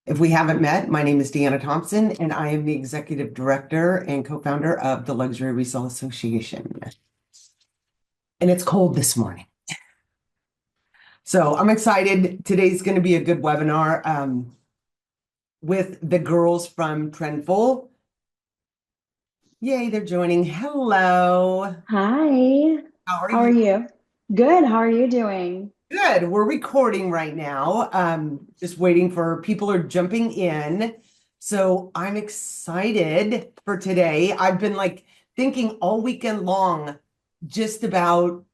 If we haven't met, my name is Deanna Thompson, and I am the Executive Director and co-founder of the Luxury Resale Association. And it's cold this morning. So I'm excited. Today's going to be a good webinar with the girls from Trendful. Yay, they're joining. Hello. Hi, How are how are you? you? Good, how are you doing? Good. We're recording right now. Just waiting for people are jumping in. So I'm excited for today. I've been thinking all weekend long just about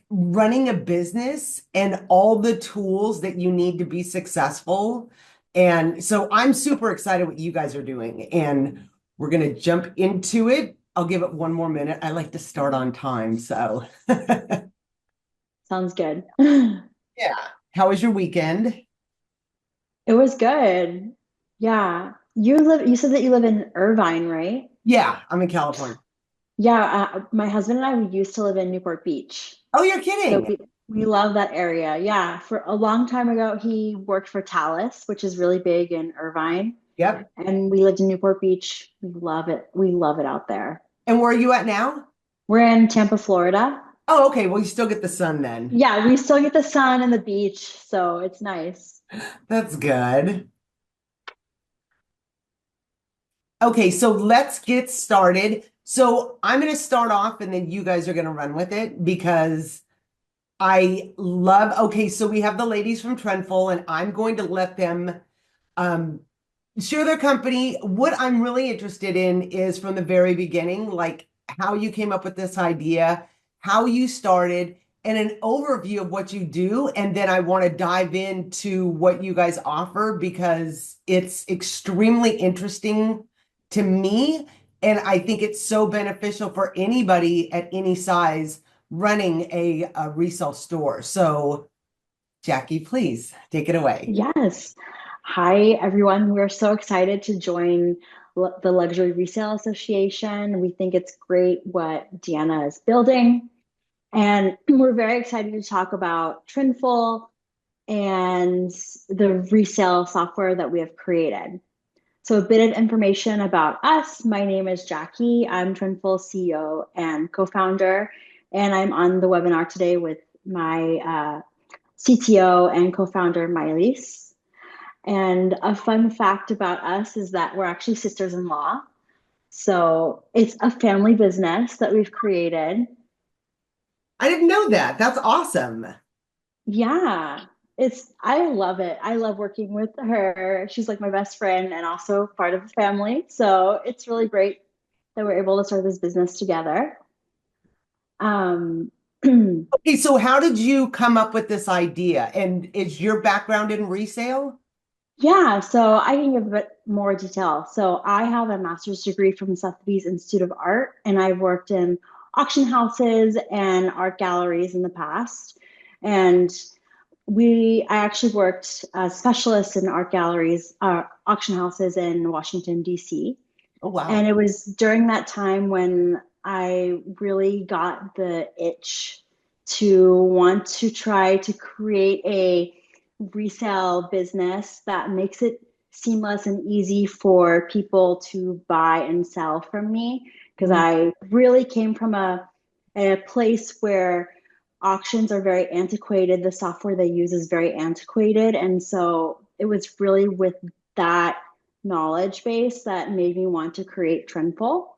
running a business and all the tools that you need to be successful. And so I'm super excited what you guys are doing. And we're going to jump into it. I'll give it one more minute. I like to start on time. So, Sounds good. yeah. How was your weekend? It was good. Yeah. You said that you live in Irvine, right? Yeah, I'm in California. Yeah, my husband and I, we used to live in Newport Beach. Oh, you're So kidding. we love that area. Yeah, for a long time ago, he worked for Talus, which is really big in Irvine. Yep. And we lived in Newport Beach. We love it. We love it out there. And where are you at now? We're in Tampa, Florida. Oh, okay. Well, you still get the sun then. Yeah, we still get the sun and the beach, so it's nice. That's good. Okay, so let's get started. So I'm going to start off and then you guys are going to run with it because I love, okay, so we have the ladies from Trendful and I'm going to let them um, share their company. What I'm really interested in is from the very beginning, like how you came up with this idea, how you started, and an overview of what you do. And then I want to dive into what you guys offer because it's extremely interesting to me. And I think it's so beneficial for anybody at any size running a resale store. So, Jackie, please take it away. Yes. Hi, everyone. We're so excited to join the Luxury Resale Association. We think it's great what Deanna is building. And we're very excited to talk about Trendful and the resale software that we have created. So, a bit of information about us. My name is Jackie. I'm Trendful CEO and co founder. And I'm on the webinar today with my CTO and co founder, Miley's. And a fun fact about us is that we're actually sisters-in-law. So it's a family business that we've created. I didn't know that. That's awesome. Yeah, I love it. I love working with her. She's like my best friend and also part of the family. So it's really great that we're able to start this business together. Um, Okay, so how did you come up with this idea? And is your background in resale? Yeah, so I can give a bit more detail. So I have a master's degree from Sotheby's Institute of Art, and I've worked in auction houses and art galleries in the past. And I actually worked as specialists in art galleries, auction houses in Washington, D.C. Oh, wow. And it was during that time when I really got the itch to want to try to create a resale business that makes it seamless and easy for people to buy and sell from me. Because Mhm. I really came from a place where auctions are very antiquated. The software they use is very antiquated. And so it was really with that knowledge base that made me want to create Trendful.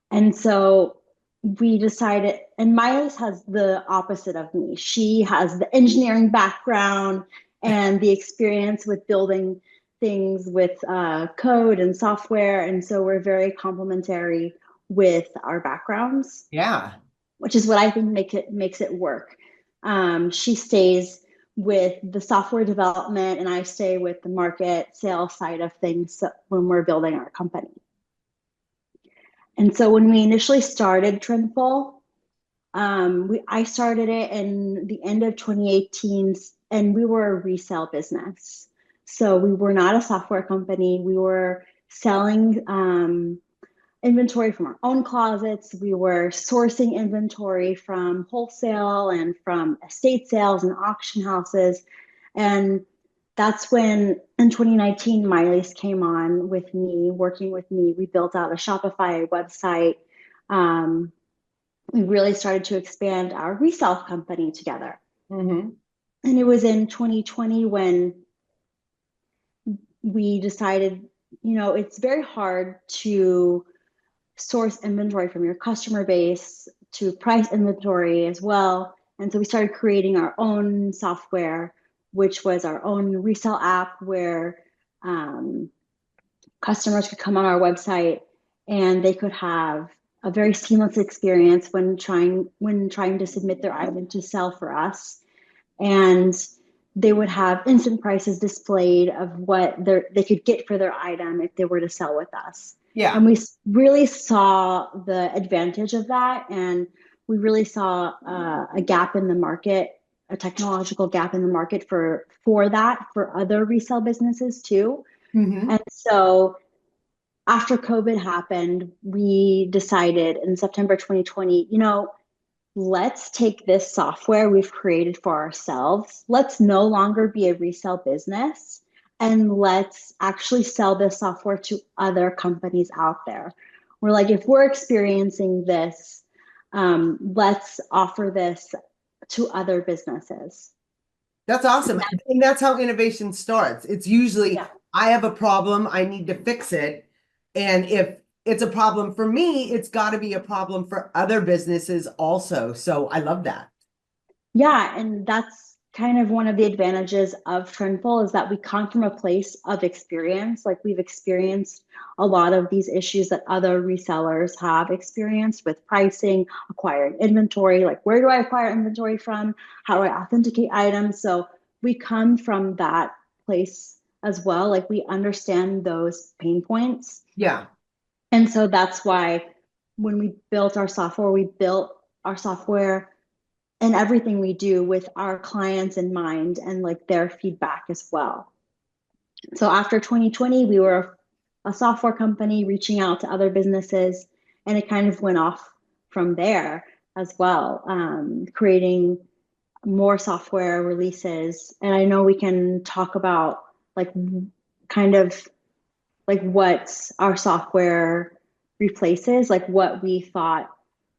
And so we decided, and Miles has the opposite of me. She has the engineering background and the experience with building things with code and software. And so we're very complementary with our backgrounds, Yeah. which is what I think makes it work. She stays with the software development, and I stay with the market sales side of things when we're building our company. And so when we initially started Trendful, I started it in the end of 2018, and we were a resale business. So we were not a software company. We were selling inventory from our own closets. We were sourcing inventory from wholesale and from estate sales and auction houses. And that's when in 2019, Miley's came on with me, working with me. We built out a Shopify website. Um, we really started to expand our resale company together. Mm-hmm. And it was in 2020 when we decided, it's very hard to source inventory from your customer base, to price inventory as well. And so we started creating our own software, which was our own resale app where um, customers could come on our website and they could have a very seamless experience when trying to submit their item to sell for us. And they would have instant prices displayed of what they could get for their item if they were to sell with us. Yeah. And we really saw the advantage of that. And we really saw a gap in the market, a technological gap in the market for that, for other resale businesses too. Mm-hmm. And so after COVID happened, we decided in September 2020, let's take this software we've created for ourselves. Let's no longer be a resale business, and let's actually sell this software to other companies out there. We're like, if we're experiencing this, let's offer this to other businesses. That's awesome. And that's how innovation starts. It's usually, Yeah. I have a problem, I need to fix it. And if it's a problem for me, it's got to be a problem for other businesses also. So I love that. Yeah, and that's kind of one of the advantages of Trendful is that we come from a place of experience. Like we've experienced a lot of these issues that other resellers have experienced with pricing, acquiring inventory. Like, where do I acquire inventory from? How do I authenticate items? So we come from that place as well. Like we understand those pain points. Yeah. And so that's why when we built our software and everything we do with our clients in mind and like their feedback as well. So after 2020, we were a software company reaching out to other businesses, and it kind of went off from there as well, creating more software releases. And I know we can talk about like kind of like what our software replaces, like what we thought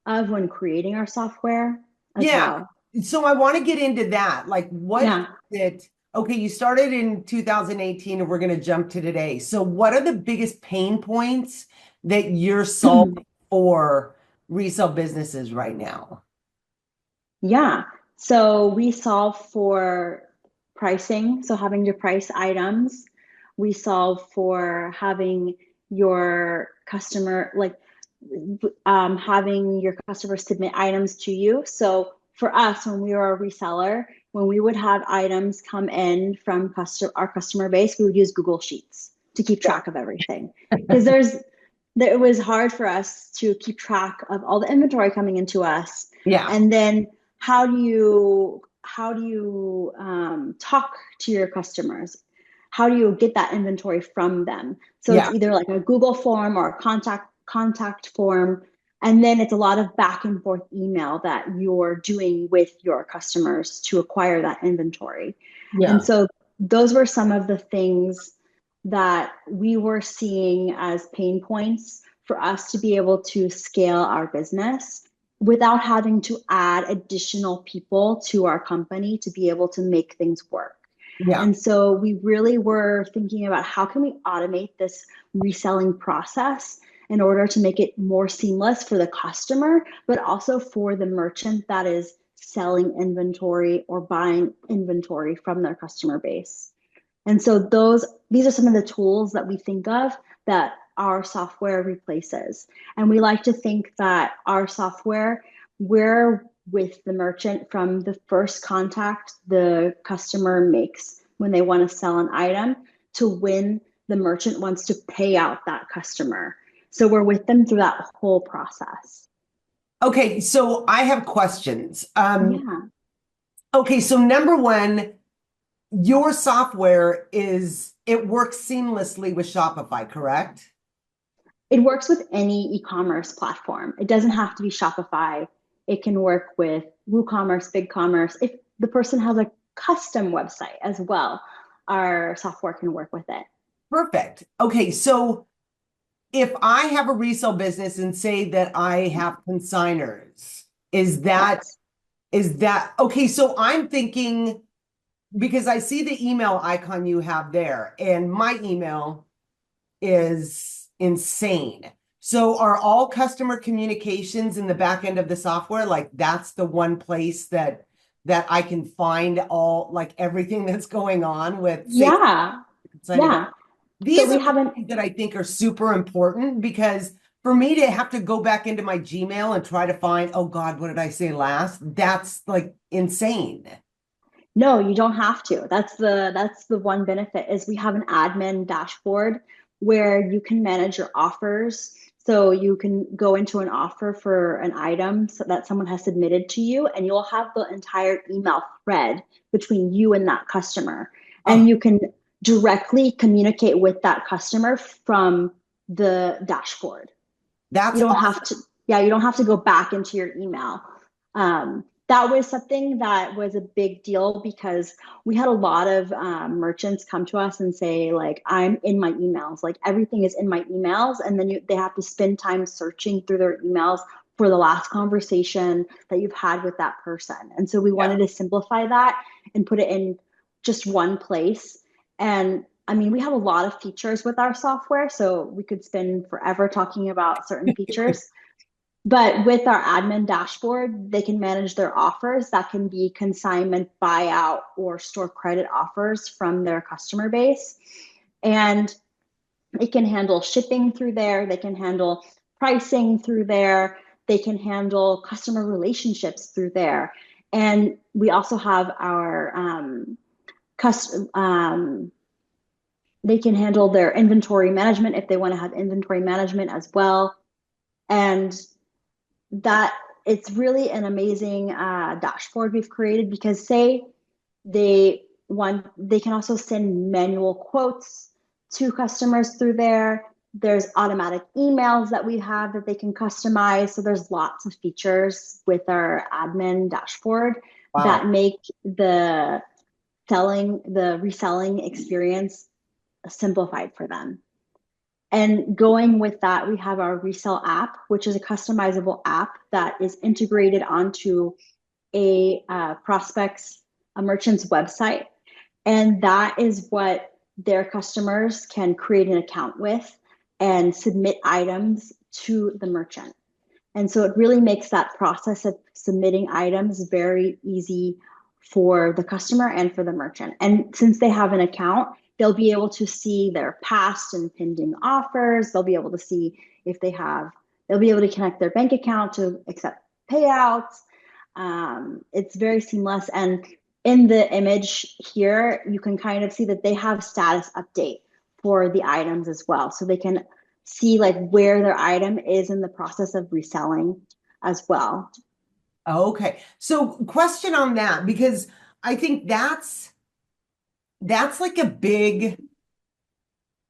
of when creating our software as Yeah. well. So I want to get into that. Like, what is Yeah. it? Okay, you started in 2018 and we're going to jump to today. So, what are the biggest pain points that you're solving for resale businesses right now? Yeah. So we solve for pricing, so having to price items. We solve for having your customer, like having your customer submit items to you. So for us, when we were a reseller, when we would have items come in from our customer base, we would use Google Sheets to keep track of everything. Because it was hard for us to keep track of all the inventory coming into us. Yeah. And then how do you talk to your customers? How do you get that inventory from them? So it's Yeah. either like a Google form or a contact form. And then it's a lot of back and forth email that you're doing with your customers to acquire that inventory. And Yeah. so those were some of the things that we were seeing as pain points for us to be able to scale our business without having to add additional people to our company to be able to make things work. Yeah. And so we really were thinking about how can we automate this reselling process in order to make it more seamless for the customer, but also for the merchant that is selling inventory or buying inventory from their customer base. And so these are some of the tools that we think of that our software replaces. And we like to think that our software, we're with the merchant from the first contact the customer makes when they want to sell an item to when the merchant wants to pay out that customer. So we're with them through that whole process. Okay, so I have questions. Yeah. Okay, so number one, your software it works seamlessly with Shopify, correct? It works with any e-commerce platform. It doesn't have to be Shopify. It can work with WooCommerce, BigCommerce. If the person has a custom website as well, our software can work with it. Perfect. Okay, so if I have a resale business and say that I have consigners, is that Yes. okay? So I'm thinking because I see the email icon you have there, and my email is insane. So are all customer communications in the back end of the software, like that's the one place that I can find all like everything that's going on with say Yeah. consignment. Yeah. So These we are the haven't, things that I think are super important because for me to have to go back into my Gmail and try to find, oh God, what did I say last? That's like insane. no, you don't have to. That's the one benefit is we have an admin dashboard where you can manage your offers. So you can go into an offer for an item so that someone has submitted to you, and you'll have the entire email thread between you and that customer. And Oh, you can directly communicate with that customer from the dashboard. You that's don't have awesome. to, yeah, you don't have to go back into your email. That was something that was a big deal because we had a lot of merchants come to us and say, like, I'm in my emails, like everything is in my emails. And then they have to spend time searching through their emails for the last conversation that you've had with that person. And so we Yeah. wanted to simplify that and put it in just one place. And I mean, we have a lot of features with our software, so we could spend forever talking about certain features. But with our admin dashboard, they can manage their offers. That can be consignment, buyout, or store credit offers from their customer base. And it can handle shipping through there. They can handle pricing through there. They can handle customer relationships through there. And we also have our custom, they can handle their inventory management if they want to have inventory management as well. And that it's really an amazing dashboard we've created because say they can also send manual quotes to customers through there. There's automatic emails that we have that they can customize. So there's lots of features with our admin dashboard that Wow. make the reselling experience simplified for them. And going with that, we have our resale app, which is a customizable app that is integrated onto a merchant's website. And that is what their customers can create an account with and submit items to the merchant. And so it really makes that process of submitting items very easy for the customer and for the merchant. And since they have an account, they'll be able to see their past and pending offers. They'll be able to see if they'll be able to connect their bank account to accept payouts. It's very seamless. And in the image here, you can kind of see that they have status update for the items as well. So they can see like where their item is in the process of reselling as well. Okay. So question on that, because I think that's like a big,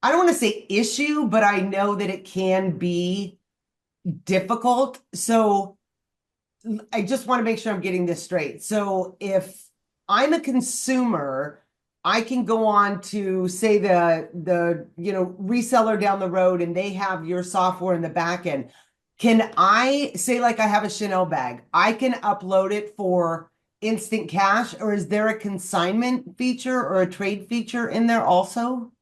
I don't want to say issue, but I know that it can be difficult. So I just want to make sure I'm getting this straight. So if I'm a consumer, I can go on to say the reseller down the road and they have your software in the back end. Can I say like I have a Chanel bag? I can upload it for instant cash, or is there a consignment feature or a trade feature in there also?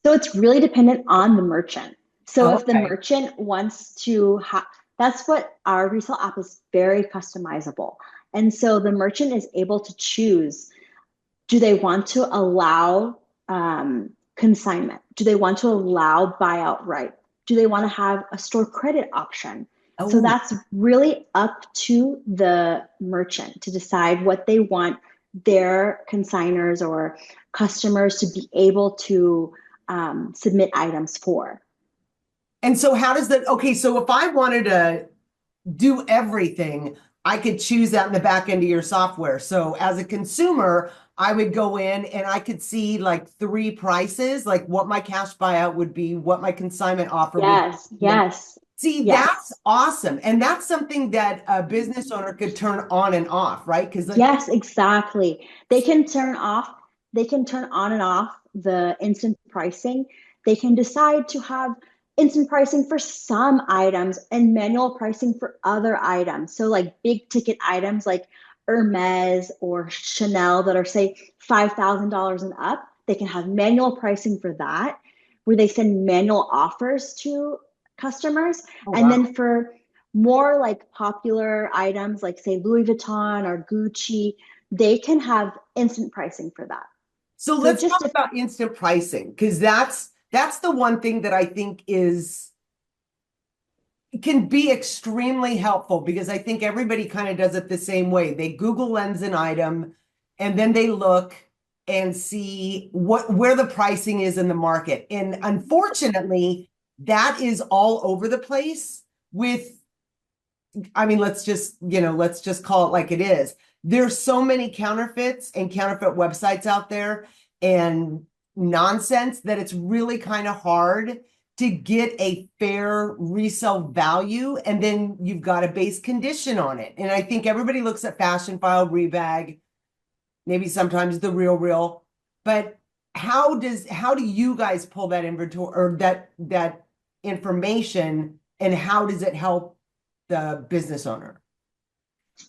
So it's really dependent on the merchant. So if the Okay. merchant wants to have, that's what our resale app is very customizable. And so the merchant is able to choose, do they want to allow consignment? Do they want to allow buyout right? Do they want to have a store credit option? So Oh, that's really up to the merchant to decide what they want their consigners or customers to be able to submit items for. and so how does that, okay, so if I wanted to do everything, I could choose that in the back end of your software. So as a consumer, I would go in and I could see like three prices, like what my cash buyout would be, what my consignment offer would Yes, be. And yes, see, that's yes. awesome. And that's something that a business owner could turn on and off, right? Because like, Yes, exactly. They can turn on and off the instant pricing, they can decide to have instant pricing for some items and manual pricing for other items. So like big ticket items like Hermes or Chanel that are say $5,000 and up, they can have manual pricing for that, where they send manual offers to customers. Oh, And wow. then for more like popular items like say Louis Vuitton or Gucci, they can have instant pricing for that. So So let's just talk if about instant pricing because that's the one thing that I think is can be extremely helpful because I think everybody kind of does it the same way. They Google Lens an item and then they look and see where the pricing is in the market. And unfortunately, that is all over the place with, I mean, let's just call it like it is. There's so many counterfeits and counterfeit websites out there and nonsense that it's really kind of hard to get a fair resale value. And then you've got a base condition on it. And I think everybody looks at Fashion File, Rebag, maybe sometimes the Real, but how do you guys pull that inventory or that information and how does it help the business owner?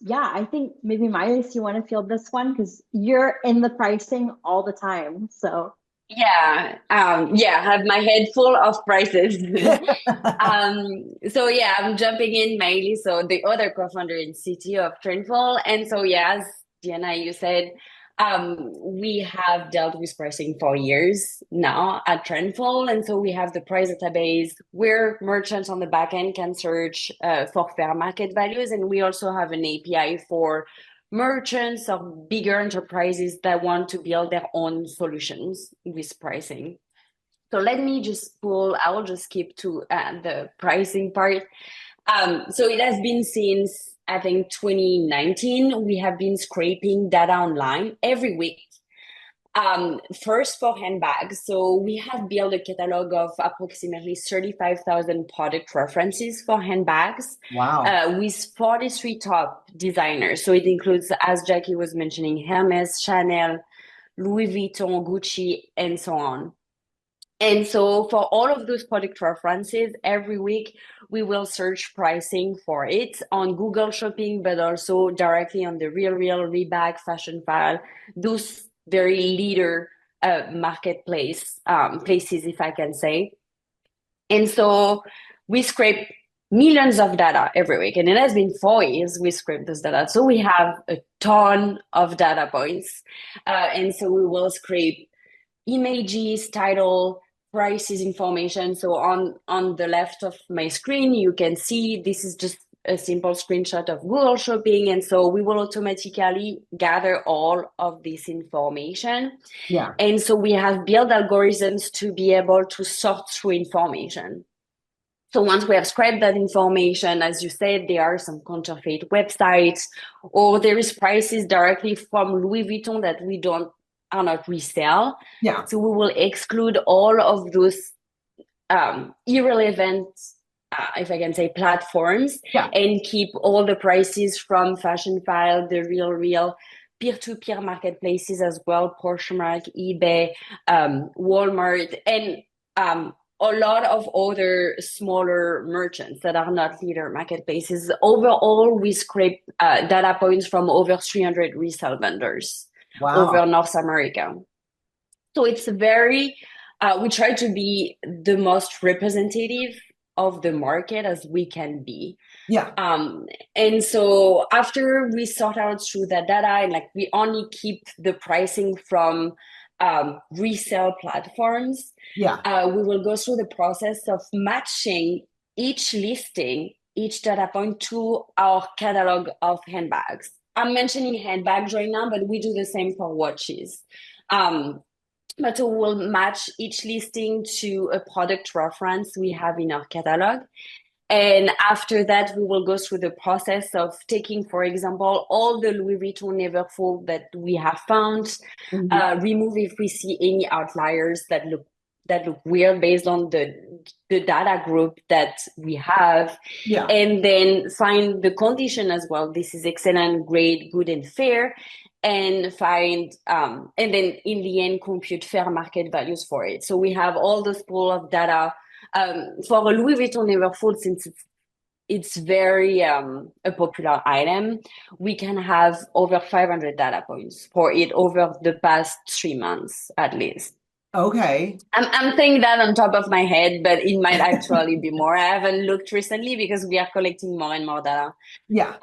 yeah, I think maybe Miley, you want to field this one because you're in the pricing all the time. So Yeah, I have my head full of prices. So yeah, I'm jumping in mainly. So the other co-founder in CTO of Trendful. And so yeah, as Diana, you said, we have dealt with pricing for years now at Trendful. And so we have the price database where merchants on the back end can search for fair market values. And we also have an API for merchants or bigger enterprises that want to build their own solutions with pricing. So let me just pull, I will just skip to the pricing part. So it has been since, I think, 2019, we have been scraping data online every week. First for handbags. So we have built a catalog of approximately 35,000 product references for handbags Wow. with 43 top designers. So it includes, as Jackie was mentioning, Hermes, Chanel, Louis Vuitton, Gucci, and so on. And so for all of those product references, every week we will search pricing for it on Google Shopping, but also directly on the Real, Rebag, Fashion File, those very leader marketplace places, if I can say. And so we scrape millions of data every week. And it has been 4 years we scrape this data. So we have a ton of data points. And so we will scrape images, title, prices information. So on the left of my screen, you can see this is just a simple screenshot of Google Shopping. And so we will automatically gather all of this information. Yeah. And so we have built algorithms to be able to sort through information. So once we have scraped that information, as you said, there are some counterfeit websites, or there is prices directly from Louis Vuitton that we are not resell. Yeah. So we will exclude all of those irrelevant, if I can say, platforms, Yeah. and keep all the prices from Fashion File, the Real, peer-to-peer marketplaces as well, Poshmark, eBay, Walmart, and a lot of other smaller merchants that are not leader marketplaces. Overall, we scrape data points from over 300 resale vendors over Wow. North America. So it's very, we try to be the most representative of the market as we can be. Yeah. And so after we sort out through that data, and like we only keep the pricing from resale platforms, Yeah. we will go through the process of matching each listing, each data point to our catalog of handbags. I'm mentioning handbags right now, but we do the same for watches. But we will match each listing to a product reference we have in our catalog. And after that, we will go through the process of taking, for example, all the Louis Vuitton Neverfull that we have found, remove if we see any outliers that look weird based on the data group that we have, Yeah. and then find the condition as well. This is excellent, great, good, and fair. and find and then in the end compute fair market values for it. So we have all this pool of data for a Louis Vuitton Neverfull, since it's very a popular item. We can have over 500 data points for it over the past 3 months at least. Okay. I'm saying that on top of my head, but it might actually be more. I haven't looked recently because we are collecting more and more data. Yeah.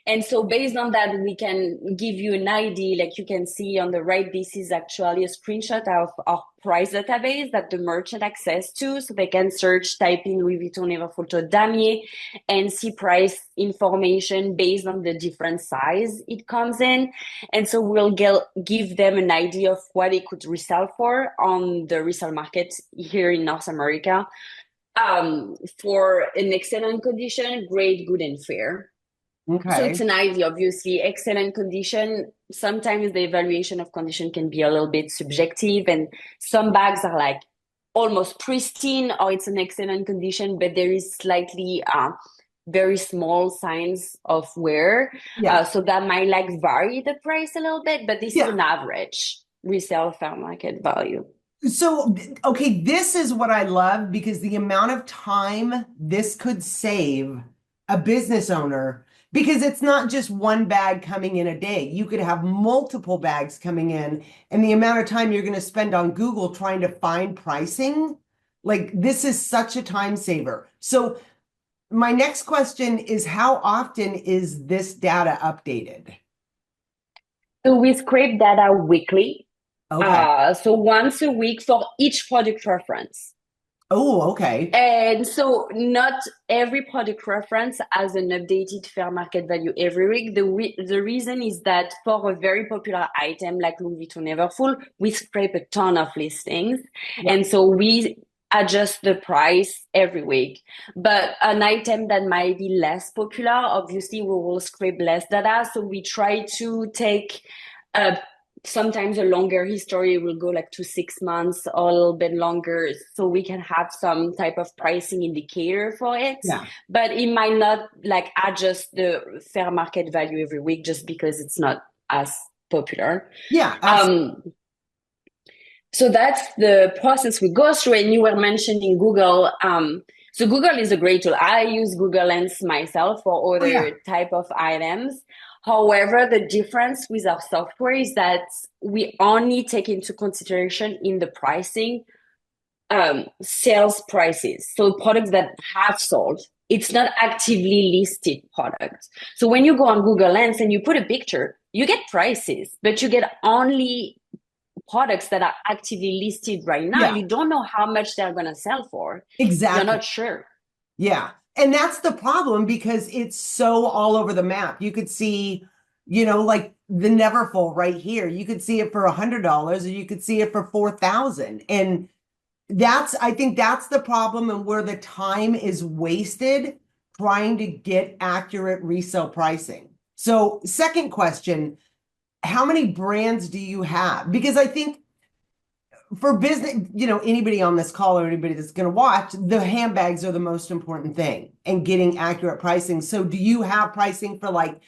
And so based on that, we can give you an idea. Like you can see on the right, this is actually a screenshot of our price database that the merchant access to. So they can search, type in Louis Vuitton Neverfull Damier and see price information based on the different size it comes in. And so we'll give them an idea of what it could resell for on the resale market here in North America, for an excellent condition, great, good, and fair. So it's Okay. an idea, obviously, excellent condition. Sometimes the evaluation of condition can be a little bit subjective, and some bags are like almost pristine, or it's an excellent condition, but there is slightly very small signs of wear. Yeah. So that might like vary the price a little bit, but this is Yeah. an average resale fair market value. So, okay, this is what I love because the amount of time this could save a business owner, because it's not just one bag coming in a day. You could have multiple bags coming in, and the amount of time you're going to spend on Google trying to find pricing, like this is such a time saver. So, my next question is how often is this data updated? So we scrape data weekly. Okay. So once a week for each product reference. Oh, okay. And so not every product reference has an updated fair market value every week. The reason is that for a very popular item like Louis Vuitton Neverfull, we scrape a ton of listings. Yeah. And so we adjust the price every week. But an item that might be less popular, obviously we will scrape less data. So we try to take sometimes a longer history will go like to 6 months or a little bit longer, so we can have some type of pricing indicator for it. Yeah. But it might not like adjust the fair market value every week just because it's not as popular. Yeah. Absolutely. So that's the process we go through. And you were mentioning Google. So Google is a great tool. I use Google Lens myself for Oh, yeah. other type of items. However, the difference with our software is that we only take into consideration in the pricing sales prices. So products that have sold. It's not actively listed products. So when you go on Google Lens and you put a picture, you get prices, but you get only products that are actively listed right now. Yeah. You don't know how much they're going to sell for. Exactly. You're not sure. Yeah. And that's the problem because it's so all over the map. You could see, like the Neverfull right here. You could see it for $100 or you could see it for 4,000. And I think that's the problem and where the time is wasted trying to get accurate resale pricing. So, second question, how many brands do you have? Because I think for business, anybody on this call or anybody that's going to watch, the handbags are the most important thing and getting accurate pricing. So do you have pricing for like,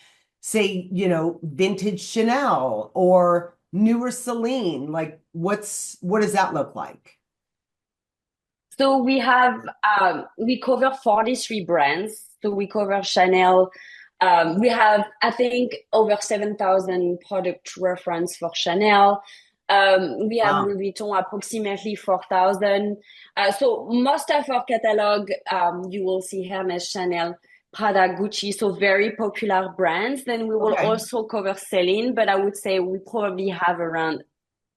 say, vintage Chanel or newer Celine? Like what does that look like? So we cover 43 brands. So we cover Chanel. We have, I think, over 7,000 product reference for Chanel. We have Wow. Louis Vuitton, approximately 4,000. So most of our catalog, you will see Hermes, Chanel, Prada, Gucci, so very popular brands. Then we will Okay. also cover Celine, but I would say we probably have around,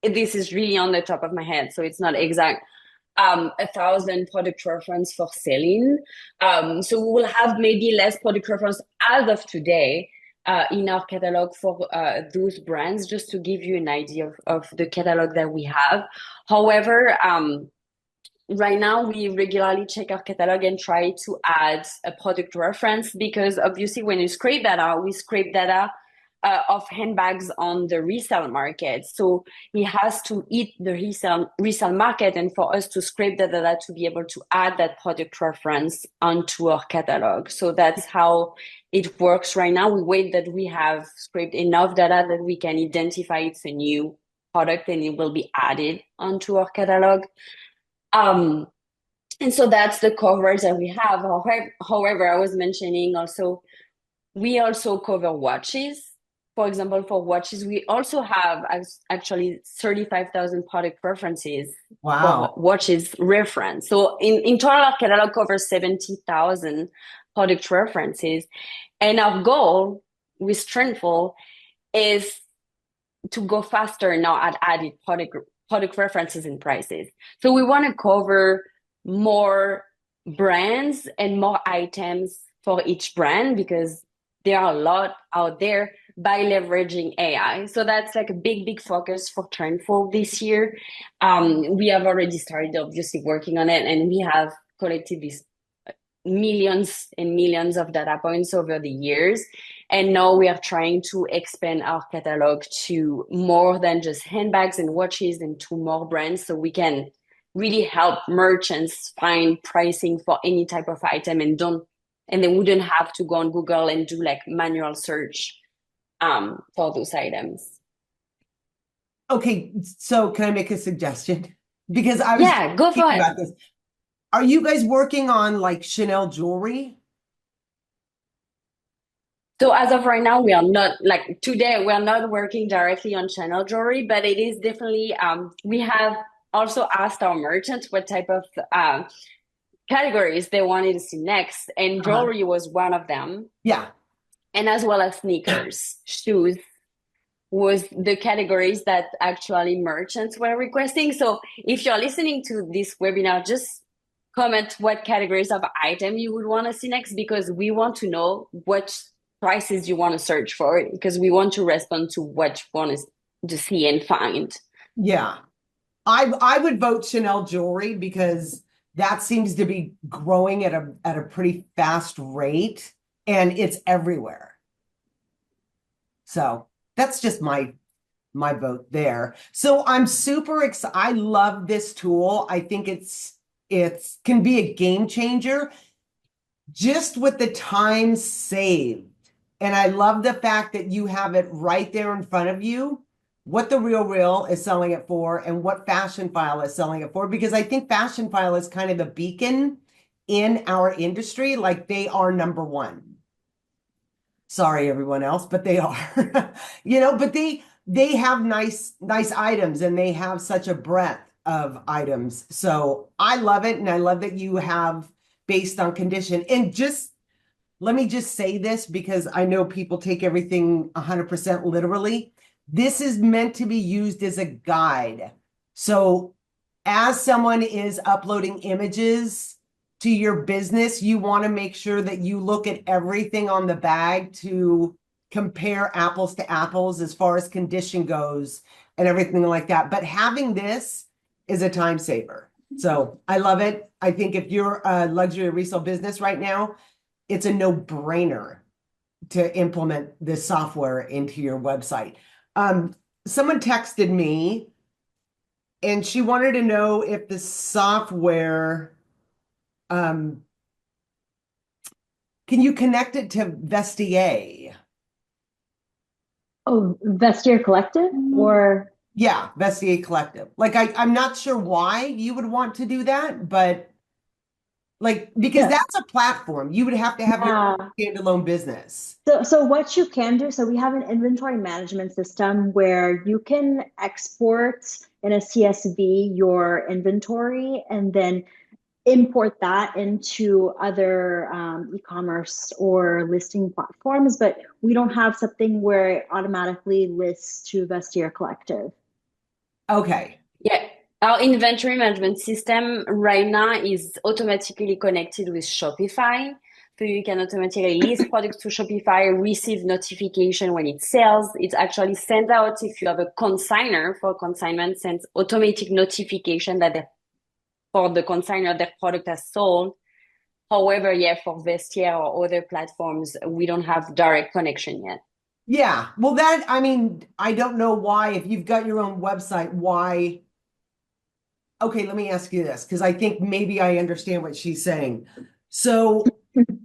this is really on the top of my head, so it's not exact, 1,000 product reference for Celine. So we will have maybe less product reference as of today in our catalog for those brands, just to give you an idea of the catalog that we have. However, right now we regularly check our catalog and try to add a product reference because obviously when you scrape data, we scrape data of handbags on the resale market. So he has to eat the resale market, and for us to scrape the data to be able to add that product reference onto our catalog. So that's how it works right now. We wait that we have scraped enough data that we can identify it's a new product and it will be added onto our catalog. And so that's the coverage that we have. However, I was mentioning also, we also cover watches. For example, for watches, we also have actually 35,000 product preferences Wow. for watches reference. So in total, our catalog covers 70,000 product references. And our goal with Trendful is to go faster now at adding product references and prices. So we want to cover more brands and more items for each brand because there are a lot out there by leveraging AI. So that's like a big focus for Trendful this year. We have already started obviously working on it, and we have collected these millions and millions of data points over the years. And now we are trying to expand our catalog to more than just handbags and watches and to more brands, so we can really help merchants find pricing for any type of item and they wouldn't have to go on Google and do like manual search for those items. Okay, so can I make a suggestion? Because I was Yeah, go for thinking it. about this. Are you guys working on like Chanel jewelry? So as of right now, we are not like today, we are not working directly on Chanel jewelry, but it is definitely we have also asked our merchants what type of categories they wanted to see next, and jewelry was one of them. Yeah. And as well as sneakers, shoes was the categories that actually merchants were requesting. So if you're listening to this webinar, just comment what categories of item you would want to see next, because we want to know what prices you want to search for, because we want to respond to what you want to see and find. Yeah. I would vote Chanel jewelry because that seems to be growing at a pretty fast rate and it's everywhere. So that's just my vote there. So I'm super excited. I love this tool. I think it's can be a game changer just with the time saved. And I love the fact that you have it right there in front of you, what the Real is selling it for and what Fashion File is selling it for, because I think Fashion File is kind of a beacon in our industry. Like they are number one. Sorry, everyone else, but they are, but they have nice items and they have such a breadth of items. So I love it. And I love that you have based on condition. And just let me just say this because I know people take everything 100% literally. This is meant to be used as a guide. So as someone is uploading images to your business, you want to make sure that you look at everything on the bag to compare apples to apples as far as condition goes and everything like that. But having this is a time saver. So I love it. I think if you're a luxury resale business right now, it's a no-brainer to implement this software into your website. Someone texted me and she wanted to know if the software, can you connect it to Vestiaire? Oh, Vestiaire Collective or? Yeah, Vestiaire Collective. Like I'm not sure why you would want to do that, but like because that's a platform. You would have to have your standalone business. So what you can do, so we have an inventory management system where you can export in a CSV your inventory and then import that into other e-commerce or listing platforms, but we don't have something where it automatically lists to Vestiaire Collective. Okay. Yeah. Our inventory management system right now is automatically connected with Shopify. So you can automatically list products to Shopify, receive notification when it sells. It actually sends out, if you have a consigner for consignment, sends automatic notification that for the consigner, their product has sold. However, yeah, for Vestiaire or other platforms, we don't have direct connection yet. Yeah. Well, that, I mean, I don't know why, if you've got your own website, why. Okay, let me ask you this, because I think maybe I understand what she's saying. So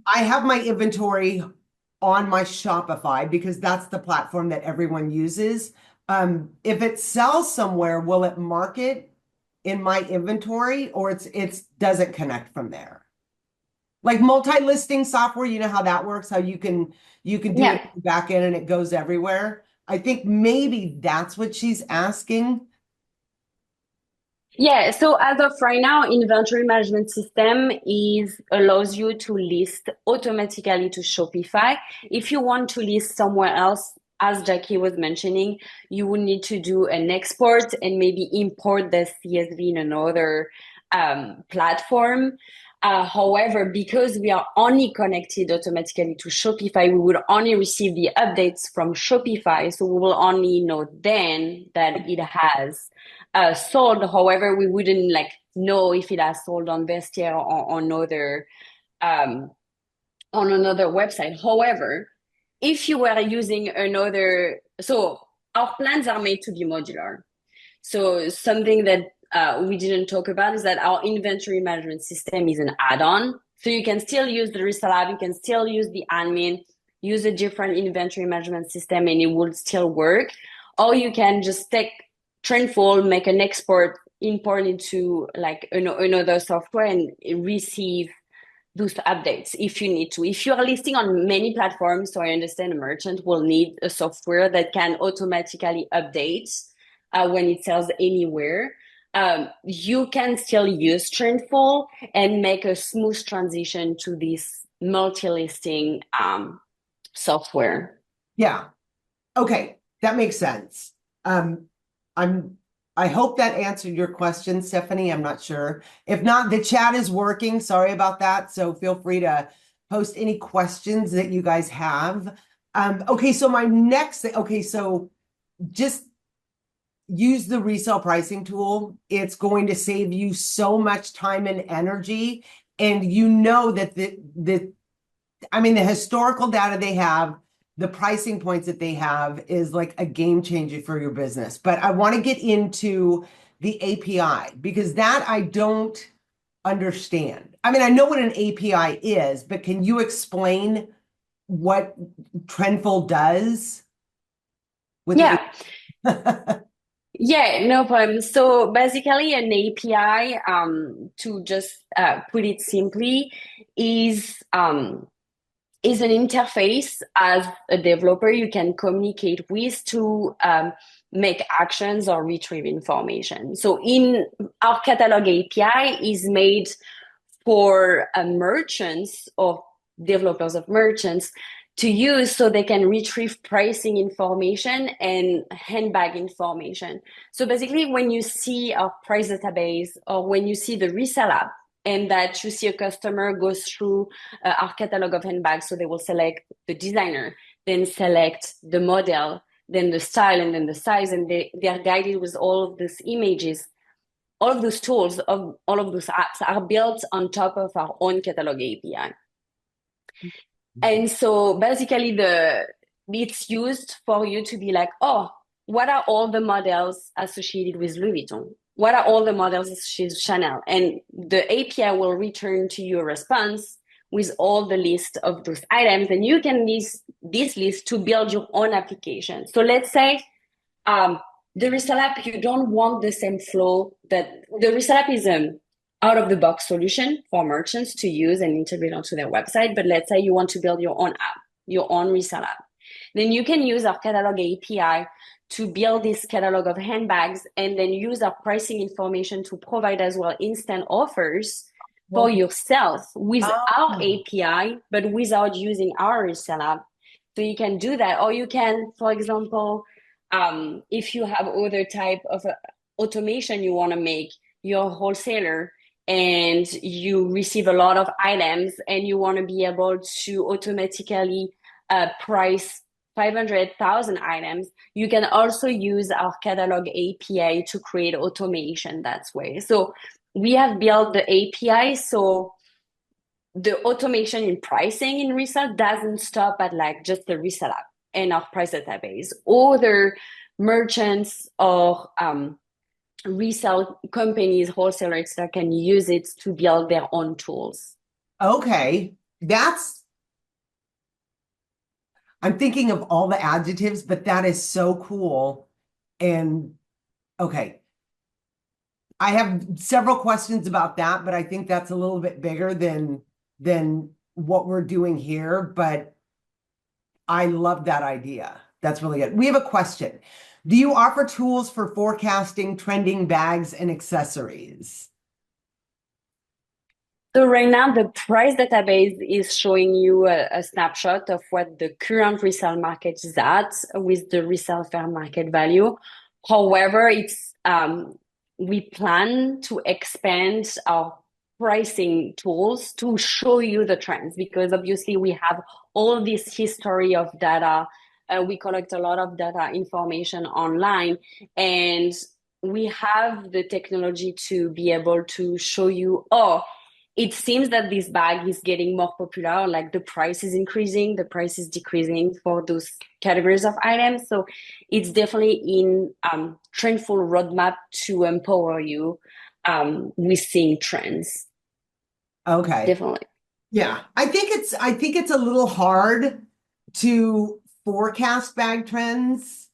I have my inventory on my Shopify because that's the platform that everyone uses. If it sells somewhere, will it mark it in my inventory or it's doesn't connect from there? Like multi-listing software, you know how that works, how you can do it Yeah. back end and it goes everywhere. I think maybe that's what she's asking. Yeah, so as of right now, inventory management system is allows you to list automatically to Shopify. If you want to list somewhere else, as Jackie was mentioning, you would need to do an export and maybe import the CSV in another platform. However, because we are only connected automatically to Shopify, we would only receive the updates from Shopify. So we will only know then that it has sold. However, we wouldn't like know if it has sold on Vestiaire or um, on another website. However, if you were using another, so our plans are made to be modular. So something that we didn't talk about is that our inventory management system is an add-on. So you can still use the Resell app, you can still use the admin, use a different inventory management system, and it will still work. Or you can just take Trendful, make an export, import into like another software and receive those updates if you need to. If you are listing on many platforms, so I understand a merchant will need a software that can automatically update when it sells anywhere. You can still use Trendful and make a smooth transition to this multi-listing software. Yeah. Okay, that makes sense. Um, I'm I hope that answered your question, Stephanie. I'm not sure. If not, the chat is working. Sorry about that. So feel free to post any questions that you guys have. Okay, so my next thing, okay, so just use the resale pricing tool. It's going to save you so much time and energy. And you know that I mean, the historical data they have, the pricing points that they have is like a game changer for your business. But I want to get into the API because that I don't understand. I mean, I know what an API is, but can you explain what Trendful does with the Yeah, API? yeah, no problem. So basically, an API, to just put it simply, is is an interface as a developer you can communicate with to make actions or retrieve information. So in our catalog API is made for merchants or developers of merchants to use so they can retrieve pricing information and handbag information. So basically, when you see our price database or when you see the resale app and that you see a customer goes through our catalog of handbags, so they will select the designer, then select the model, then the style, and then the size, and they are guided with all of these images. All of those tools of all of those apps are built on top of our own catalog API. And so basically it's used for you to be like, oh, what are all the models associated with Louis Vuitton? What are all the models associated with Chanel? And the API will return to you a response with all the list of those items. And you can use this list to build your own application. So let's say the resell app, you don't want the same flow that the resell app is out of the box solution for merchants to use and integrate onto their website. But let's say you want to build your own app, your own resell app. Then you can use our catalog API to build this catalog of handbags and then use our pricing information to provide as well instant offers for yourself with our Oh, API, but without using our resell app. So you can do that, or you can, for example, if you have other type of automation you want to make, you're a wholesaler and you receive a lot of items and you want to be able to automatically price 500,000 items, you can also use our catalog API to create automation that way. So we have built the API so the automation in pricing in resale doesn't stop at like just the resale app. and our price database. Other merchants or resale companies, wholesalers that can use it to build their own tools. Okay. I'm thinking of all the adjectives, but that is so cool. And okay. I have several questions about that, but I think that's a little bit bigger than what we're doing here. But I love that idea. That's really good. We have a question. Do you offer tools for forecasting trending bags and accessories? So right now, the price database is showing you a snapshot of what the current resale market is at with the resale fair market value. However, we plan to expand our pricing tools to show you the trends, because obviously we have all this history of data. We collect a lot of data information online, and we have the technology to be able to show you, oh, it seems that this bag is getting more popular, like the price is increasing, the price is decreasing for those categories of items. So it's definitely in Trendful roadmap to empower you with seeing trends. Okay. Definitely. Yeah. I think it's a little hard to forecast bag trends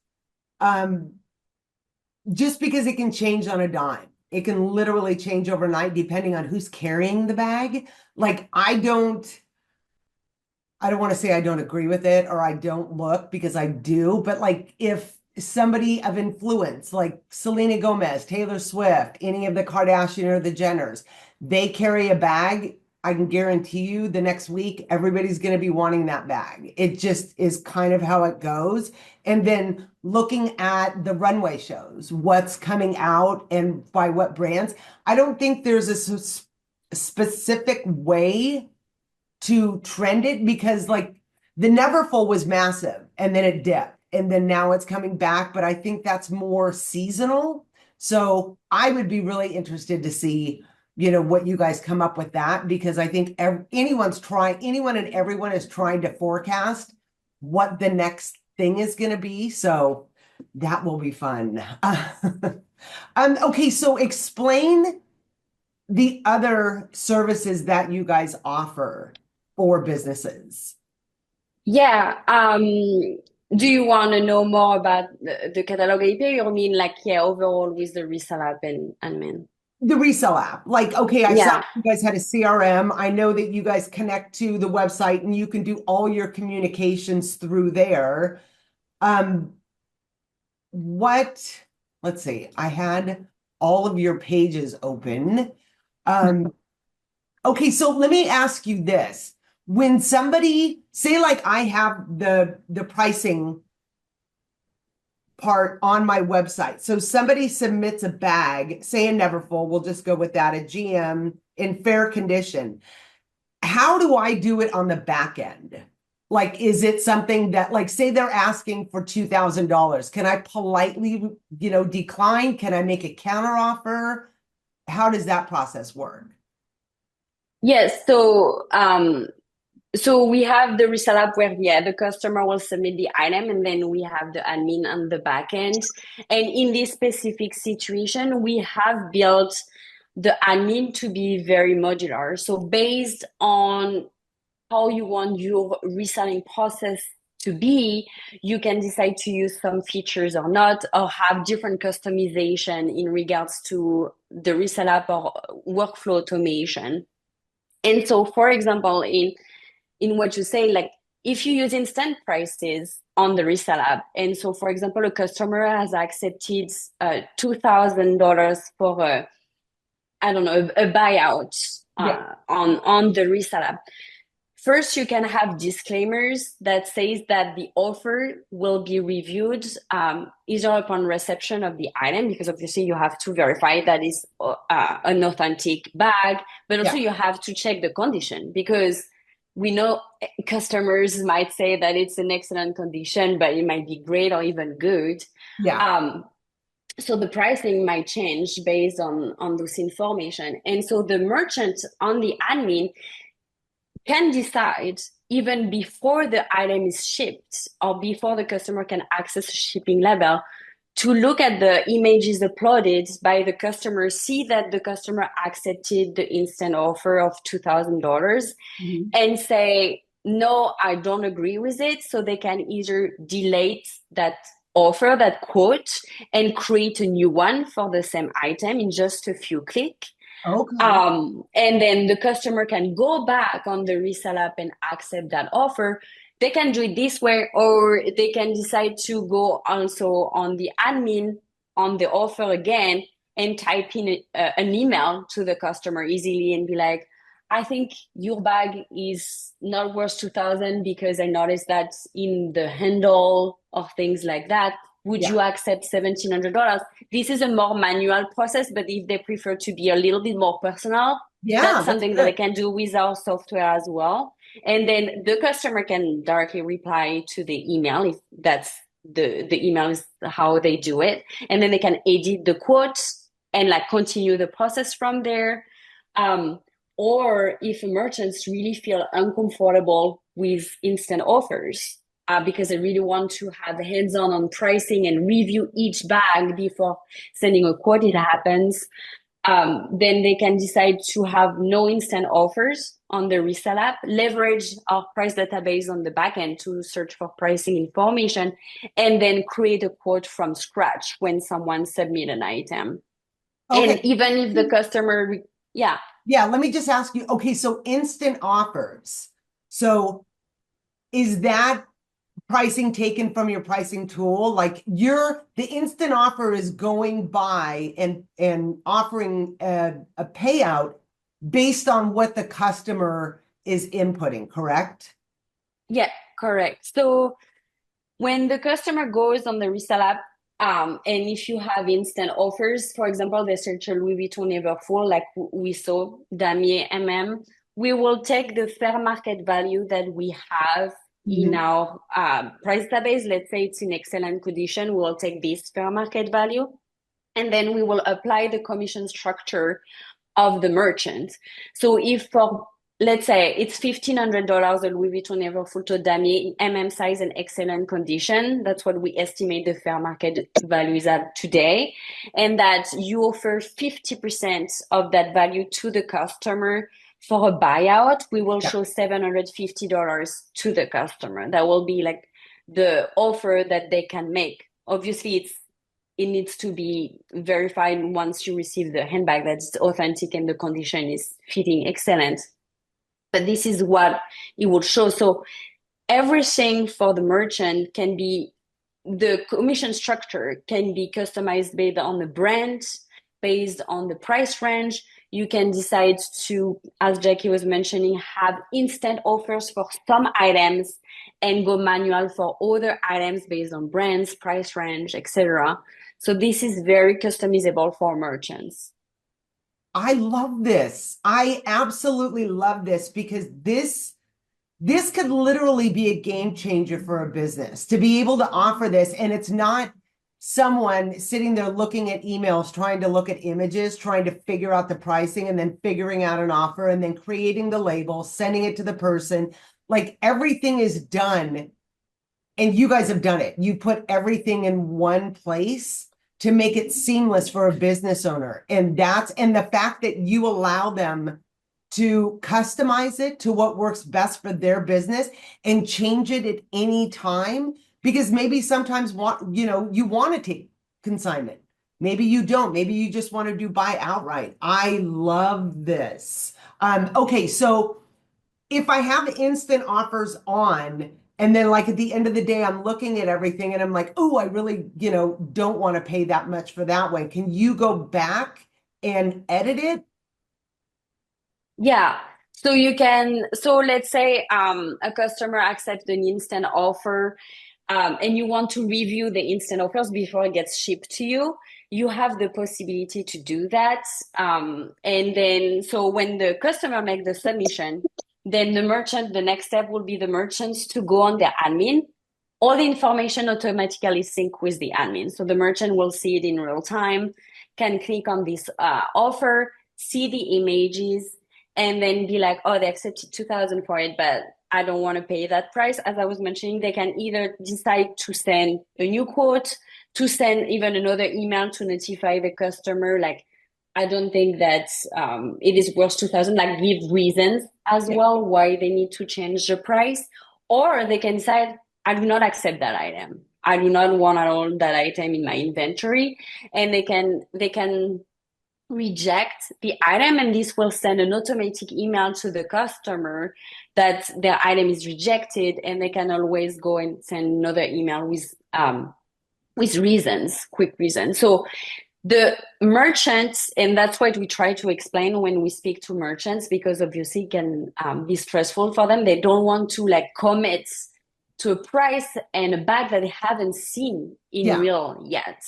just because it can change on a dime. It can literally change overnight depending on who's carrying the bag. Like I don't want to say I don't agree with it or I don't look, because I do, but like if somebody of influence like Selena Gomez, Taylor Swift, any of the Kardashian or the Jenners, they carry a bag, I can guarantee you the next week everybody's going to be wanting that bag. It just is kind of how it goes. And then looking at the runway shows, what's coming out and by what brands, I don't think there's a specific way to trend it, because like the Neverfull was massive and then it dipped and then now it's coming back, but I think that's more seasonal. So I would be really interested to see, what you guys come up with that, because I think anyone and everyone is trying to forecast what the next thing is going to be. So that will be fun. Okay, so explain the other services that you guys offer for businesses. Yeah. Do you want to know more about the catalog API, or mean like, yeah, overall with the resale app and admin? The resale app. Like, okay, I saw Yeah. you guys had a CRM. I know that you guys connect to the website and you can do all your communications through there. Let's see, I had all of your pages open. Okay, so let me ask you this. When somebody, say like I have the pricing part on my website. So somebody submits a bag, say a Neverfull, we'll just go with that, a GM in fair condition. How do I do it on the back end? Like, is it something that, like, say they're asking for $2,000, can I politely, decline? Can I make a counter offer? How does that process work? Yes. So we have the resale app where, yeah, the customer will submit the item, and then we have the admin on the back end. And in this specific situation, we have built the admin to be very modular. So based on how you want your reselling process to be, you can decide to use some features or not, or have different customization in regards to the resale app or workflow automation. And so, for example, in what you say, like if you use instant prices on the resale app, and so for example, a customer has accepted $2,000 for I don't know, a buyout Yeah. on the resale app. First, you can have disclaimers that says that the offer will be reviewed either upon reception of the item, because obviously you have to verify that it's an authentic bag, but also Yeah. you have to check the condition, because we know customers might say that it's an excellent condition, but it might be great or even good. Yeah. So the pricing might change based on this information. And so the merchant on the admin can decide even before the item is shipped or before the customer can access a shipping label, to look at the images uploaded by the customer, see that the customer accepted the instant offer of $2,000 and say, no, I don't agree with it. So they can either delete that offer, that quote, and create a new one for the same item in just a few clicks. Okay. And then the customer can go back on the resale app and accept that offer. They can do it this way, or they can decide to go also on the admin on the offer again and type in an email to the customer easily and be like, I think your bag is not worth 2,000 because I noticed that in the handle or things like that. Would you accept $1,700? This is a more manual process, but if they prefer to be a little bit more personal, that's something that they can do with our software as well. And then the customer can directly reply to the email if that's the email is how they do it. And then they can edit the quotes and like continue the process from there. Or if merchants really feel uncomfortable with instant offers, because they really want to have hands-on on pricing and review each bag before sending a quote, it happens. Then they can decide to have no instant offers on the resale app, leverage our price database on the backend to search for pricing information, and then create a quote from scratch when someone submit an item. Okay. And even if the customer, Yeah, let me just ask you, okay, so instant offers. So is that pricing taken from your pricing tool? Like the instant offer is going by and offering a payout based on what the customer is inputting, correct? Yeah, correct. So when the customer goes on the resale app, and if you have instant offers, for example, they search a Louis Vuitton Neverfull, like we saw, Damier we will take the fair market value that we have in our price database. Let's say it's in excellent condition. We will take this fair market value, and then we will apply the commission structure of the merchant. So if for, let's say it's $1,500 a Louis Vuitton Neverfull to Damier in size and excellent condition, that's what we estimate the fair market value is at today, and that you offer 50% of that value to the customer. For a buyout, we will show $750 to the customer. That will be like the offer that they can make. Obviously, it needs to be verified once you receive the handbag that it's authentic and the condition is fitting excellent. But this is what it will show. So everything for the merchant can be, the commission structure can be customized based on the brand, based on the price range. You can decide to, as Jackie was mentioning, have instant offers for some items and go manual for other items based on brands, price range, etc. So this is very customizable for merchants. I love this. I absolutely love this because this could literally be a game changer for a business to be able to offer this. And it's not someone sitting there looking at emails, trying to look at images, trying to figure out the pricing and then figuring out an offer and then creating the label, sending it to the person. Like everything is done. And you guys have done it. You put everything in one place to make it seamless for a business owner. And the fact that you allow them to customize it to what works best for their business and change it at any time, because maybe sometimes you want to take consignment. Maybe you don't. Maybe you just want to do buy outright. I love this. Okay, so if I have instant offers on, and then like at the end of the day, I'm looking at everything and I'm like, oh, I really, don't want to pay that much for that one. Can you go back and edit it? Yeah. So you can, so let's say a customer accepts an instant offer and you want to review the instant offers before it gets shipped to you. You have the possibility to do that. And then, so when the customer makes the submission, then the next step will be the merchants to go on their admin. All the information automatically sync with the admin. So the merchant will see it in real time, can click on this offer, see the images, and then be like, oh, they accepted 2,000 for it, but I don't want to pay that price. As I was mentioning, they can either decide to send a new quote, to send even another email to notify the customer, like, I don't think that it is worth 2,000, like give reasons as Yeah. well why they need to change the price. Or they can decide, I do not accept that item. I do not want at all that item in my inventory. And they can reject the item, and this will send an automatic email to the customer that their item is rejected, and they can always go and send another email with reasons, quick reasons. So the merchants, and that's what we try to explain when we speak to merchants, because obviously it can be stressful for them. They don't want to like commit to a price and a bag that they haven't seen in Yeah. real yet.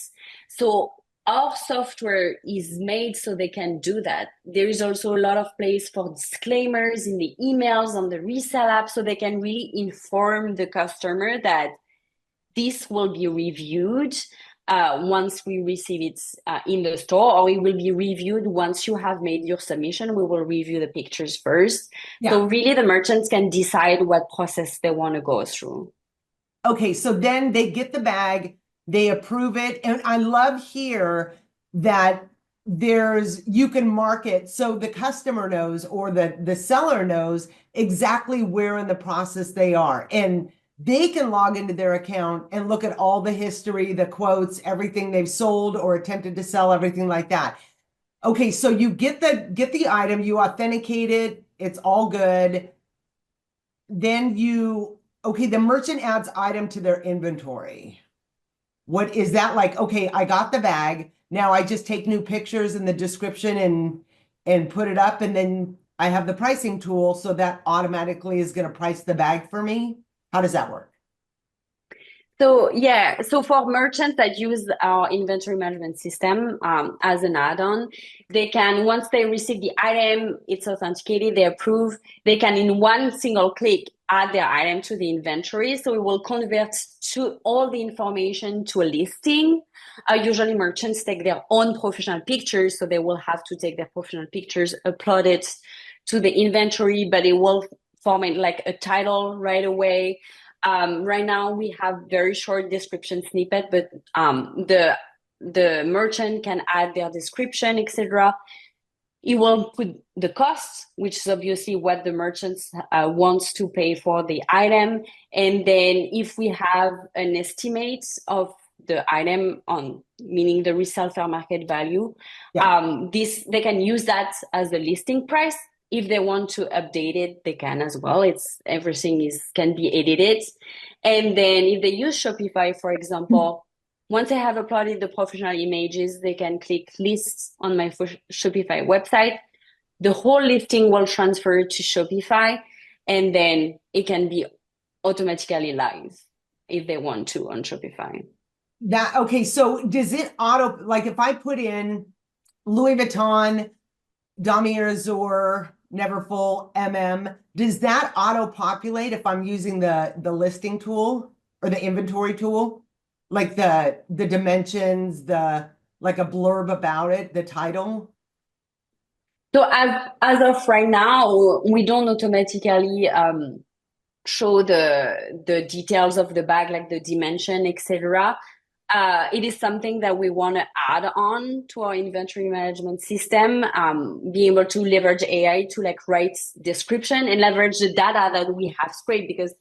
So our software is made so they can do that. There is also a lot of place for disclaimers in the emails on the resale app, so they can really inform the customer that this will be reviewed once we receive it in the store, or it will be reviewed once you have made your submission. We will review the pictures first. Yeah. So really the merchants can decide what process they want to go through. Okay, so then they get the bag, they approve it, and I love here that you can mark it so the customer knows, or the seller knows exactly where in the process they are. And they can log into their account and look at all the history, the quotes, everything they've sold or attempted to sell, everything like that. Okay, so you get the item, you authenticate it, it's all good. Then okay, the merchant adds item to their inventory. What is that like? Okay, I got the bag. Now I just take new pictures in the description and put it up, and then I have the pricing tool, so that automatically is going to price the bag for me. How does that work? So yeah, so for merchants that use our inventory management system as an add-on, they can, once they receive the item, it's authenticated, they approve, they can in one single click add their item to the inventory. So it will convert to all the information to a listing. Usually merchants take their own professional pictures, so they will have to take their professional pictures, upload it to the inventory, but it will format like a title right away. Right now we have very short description snippet, but the merchant can add their description, etc. It will put the cost, which is obviously what the merchants wants to pay for the item. And then if we have an estimate of the item on, meaning the resale fair market value, Yeah. they can use that as the listing price. If they want to update it, they can as well. Everything can be edited. And then if they use Shopify, for example, once they have uploaded the professional images, they can click lists on my Shopify website. The whole listing will transfer to Shopify, and then it can be automatically live if they want to on Shopify. Okay, so does it like if I put in Louis Vuitton, Damier Azur, Neverfull, does that auto-populate if I'm using the listing tool or the inventory tool? Like the dimensions, like a blurb about it, the title? So as of right now, we don't automatically show the details of the bag, like the dimension, etc. It is something that we want to add on to our inventory management system, being able to leverage AI to like write description and leverage the data that we have scraped, because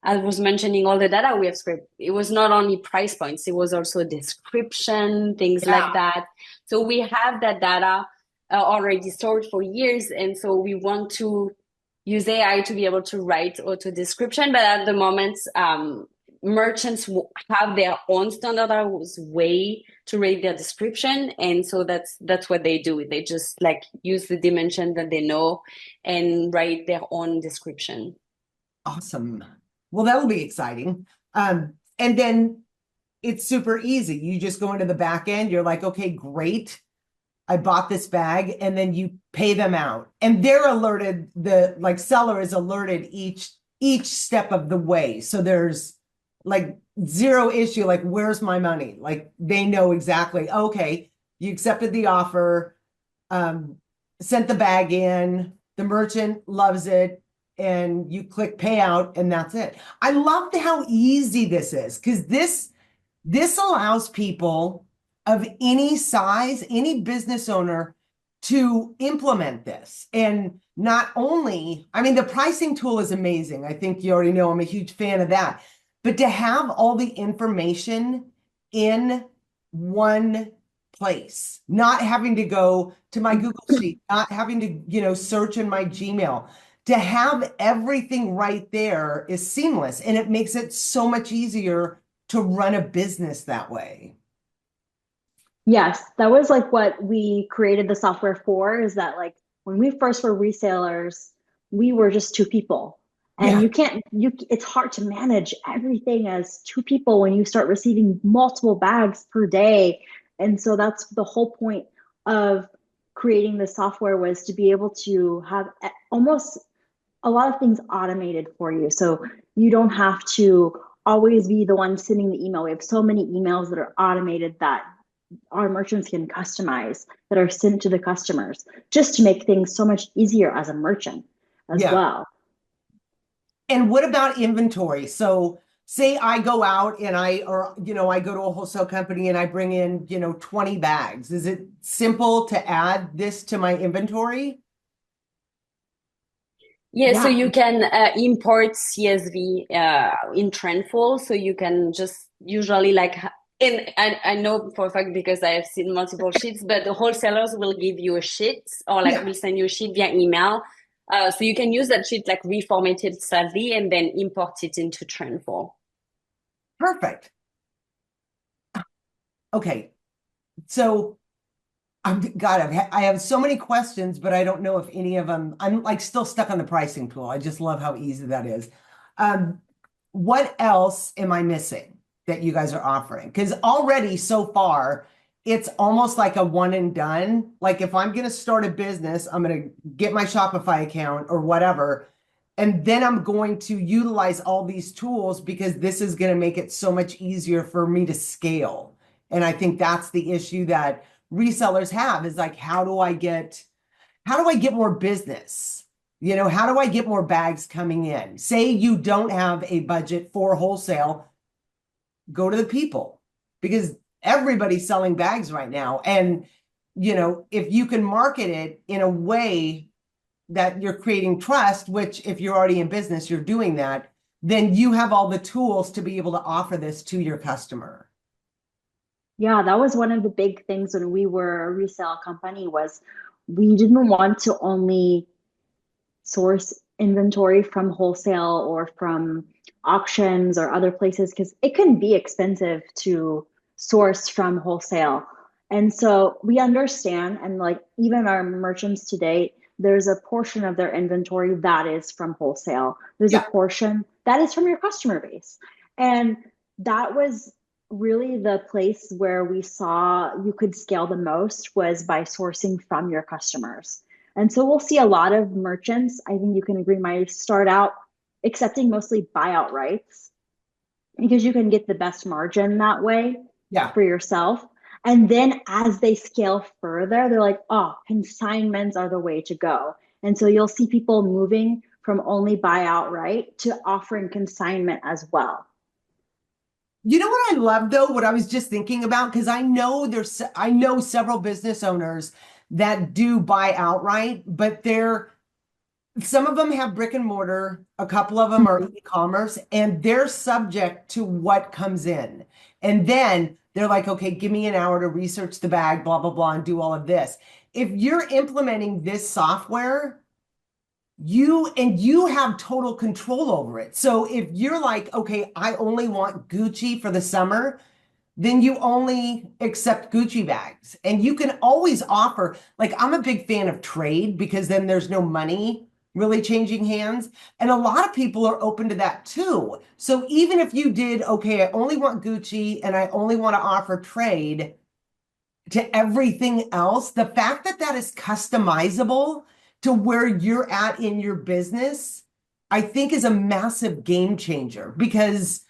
I was mentioning all the data we have scraped. It was not only price points, it was also description, things like that. So we have that data already stored for years. And so we want to use AI to be able to write auto description. But at the moment, merchants have their own standardized way to rate their description, and so that's what they do. They just like use the dimension that they know and write their own description. Awesome. Well, that'll be exciting. And then it's super easy. You just go into the back end, you're like, okay, great, I bought this bag, and then you pay them out, and they're alerted, the like seller is alerted each step of the way, so there's like zero issue, like where's my money? Like they know exactly, okay, you accepted the offer, sent the bag in, the merchant loves it, and you click payout and that's it. I love how easy this is, because this allows people of any size, any business owner, to implement this. And not only, I mean, the pricing tool is amazing. I think you already know I'm a huge fan of that. But to have all the information in one place, not having to go to my Google Sheet, not having to, search in my Gmail, to have everything right there is seamless. And it makes it so much easier to run a business that way. Yes, that was like what we created the software for, is that like when we first were resellers, we were just two people. And Yeah. it's hard to manage everything as two people when you start receiving multiple bags per day. And so that's the whole point of creating the software, was to be able to have almost a lot of things automated for you. So you don't have to always be the one sending the email. We have so many emails that are automated that our merchants can customize, that are sent to the customers, just to make things so much easier as a merchant as Yeah. well. And what about inventory? So say I go out and I go to a wholesale company and I bring in, 20 bags. Is it simple to add this to my inventory? Yeah, so Yeah. you can import CSV in Trendful. So you can just usually I know for a fact because I have seen multiple sheets, but the wholesalers will give you a sheet, or Yeah. will send you a sheet via email. So you can use that sheet, like reformat it slightly and then import it into Trendful. Perfect. Okay. So I have so many questions, but I don't know if any of them, I'm like still stuck on the pricing tool. I just love how easy that is. What else am I missing that you guys are offering? Because already so far, it's almost like a one and done. Like if I'm going to start a business, I'm going to get my Shopify account or whatever, and then I'm going to utilize all these tools because this is going to make it so much easier for me to scale. And I think that's the issue that resellers have, is like, how do I get more business? How do I get more bags coming in? Say you don't have a budget for wholesale, go to the people, because everybody's selling bags right now. And, if you can market it in a way that you're creating trust, which if you're already in business, you're doing that, then you have all the tools to be able to offer this to your customer. Yeah, that was one of the big things when we were a resale company, was we didn't want to only source inventory from wholesale or from auctions or other places, because it can be expensive to source from wholesale. And so we understand, and like even our merchants today, there's a portion of their inventory that is from wholesale. There's a Yeah. portion that is from your customer base. And that was really the place where we saw you could scale the most, was by sourcing from your customers. And so we'll see a lot of merchants, I think you can agree, might start out accepting mostly buyout rights, because you can get the best margin that way Yeah. for yourself. And then as they scale further, they're like, oh, consignments are the way to go. And so you'll see people moving from only buyout right to offering consignment as well. You know what I love though, what I was just thinking about, because I know several business owners that do buy outright, but some of them have brick and mortar, a couple of them are e-commerce, and they're subject to what comes in. And then they're like, okay, give me an hour to research the bag, blah, blah, blah, and do all of this. If you're implementing this software, you have total control over it. So if you're like, okay, I only want Gucci for the summer, then you only accept Gucci bags. And you can always offer, like, I'm a big fan of trade, because then there's no money really changing hands. And a lot of people are open to that too. So even if you did, okay, I only want Gucci and I only want to offer trade to everything else, the fact that that is customizable to where you're at in your business, I think is a massive game changer, because,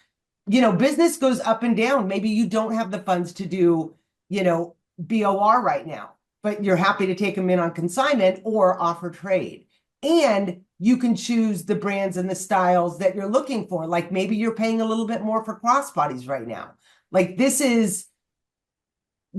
business goes up and down. Maybe you don't have the funds to do, BOR right now, but you're happy to take them in on consignment or offer trade. And you can choose the brands and the styles that you're looking for. Like maybe you're paying a little bit more for crossbodies right now. Like this is,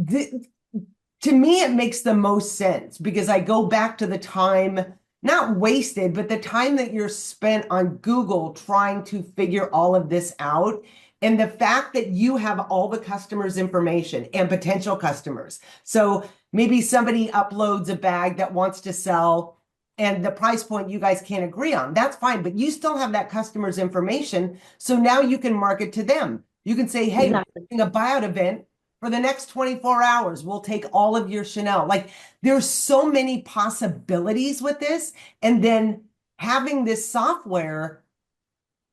to me, it makes the most sense because I go back to the time, not wasted, but the time that you're spent on Google trying to figure all of this out. And the fact that you have all the customers' information and potential customers. So maybe somebody uploads a bag that wants to sell and the price point you guys can't agree on. That's fine, but you still have that customer's information. So now you can market to them. You can say, hey, Exactly. we're doing a buyout event for the next 24 hours. We'll take all of your Chanel. Like there's so many possibilities with this. And then having this software,